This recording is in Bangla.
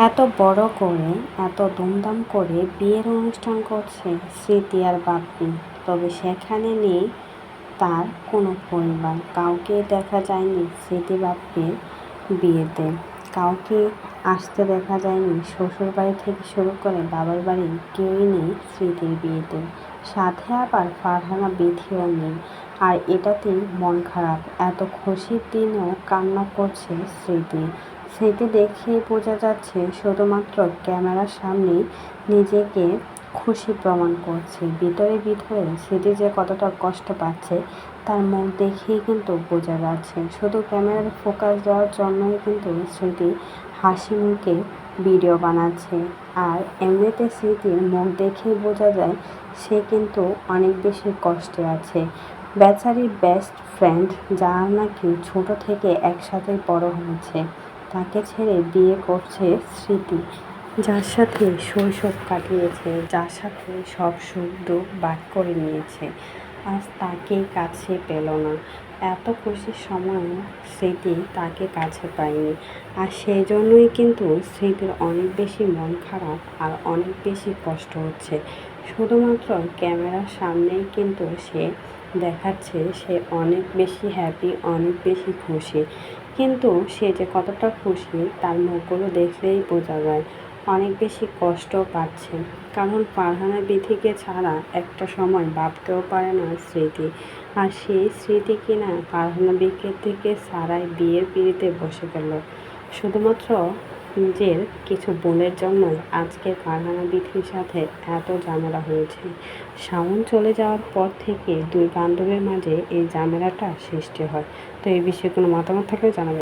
এত বড় করে, এত ধুমধাম করে বিয়ের অনুষ্ঠান করছে স্মৃতি আর বাপ্পি। তবে সেখানে নেই তার কোনো পরিবার, কাউকে দেখা যায়নি স্মৃতি বাপ্পির বিয়েতে। কাউকে আসতে দেখা যায়নি, শ্বশুর বাড়ি থেকে শুরু করে বাবার বাড়ি কেউই নেই স্মৃতির বিয়েতে। সাথে আবার ফারহানা বিথিও নেই, আর এটাতেই মন খারাপ। এত খুশির দিনেও কান্না করছে স্মৃতি। স্মৃতি দেখেই বোঝা যাচ্ছে শুধুমাত্র ক্যামেরার সামনেই নিজেকে খুশি প্রমাণ করছে। ভিতরে ভিতরে স্মৃতি যে কতটা কষ্ট পাচ্ছে তার মুখ দেখেই কিন্তু বোঝা যাচ্ছে। শুধু ক্যামেরার ফোকাস দেওয়ার জন্যই কিন্তু স্মৃতি হাসি মুখে ভিডিও বানাচ্ছে। আর এমনিতে স্মৃতির মুখ দেখেই বোঝা যায় সে কিন্তু অনেক বেশি কষ্টে আছে। বেচারির বেস্ট ফ্রেন্ড, যার নাকি ছোট থেকে একসাথে বড় হয়েছে, তাকে ছেড়ে বিয়ে করছে স্মৃতি। যার সাথে শৈশব কাটিয়েছে, যার সাথে সব সুখ দুঃখ ভাগ করে নিয়েছে, আজ তাকে কাছে পেল না। এত খুশির সময় স্মৃতি তাকে কাছে পায়নি। আর সেই জন্যই কিন্তু স্মৃতির অনেক বেশি মন খারাপ আর অনেক বেশি কষ্ট হচ্ছে। শুধুমাত্র ক্যামেরার সামনেই কিন্তু সে দেখাচ্ছে সে অনেক বেশি হ্যাপি, অনেক বেশি খুশি। কিন্তু সে যে কতটা খুশি তার মুখগুলো দেখলেই বোঝা যায় অনেক বেশি কষ্ট পাচ্ছে। কারণ ফারহানা বিথিকে ছাড়া একটা সময় ভাবতেও পারে না স্মৃতি। আর সেই স্মৃতি কিনা ফারহানা বিথির থেকে ছাড়াই বিয়ের পিঁড়িতে বসে গেল। শুধুমাত্র নিজের কিছু বোনের জন্যই আজকে ফারহানা বিথির সাথে এত ঝামেলা হয়েছে। শাওন চলে যাওয়ার পর থেকে দুই বান্ধবীর মাঝে এই ঝামেলাটা সৃষ্টি হয়। তো এই বিষয়ে কোনো মতামত থাকলে জানাবেন।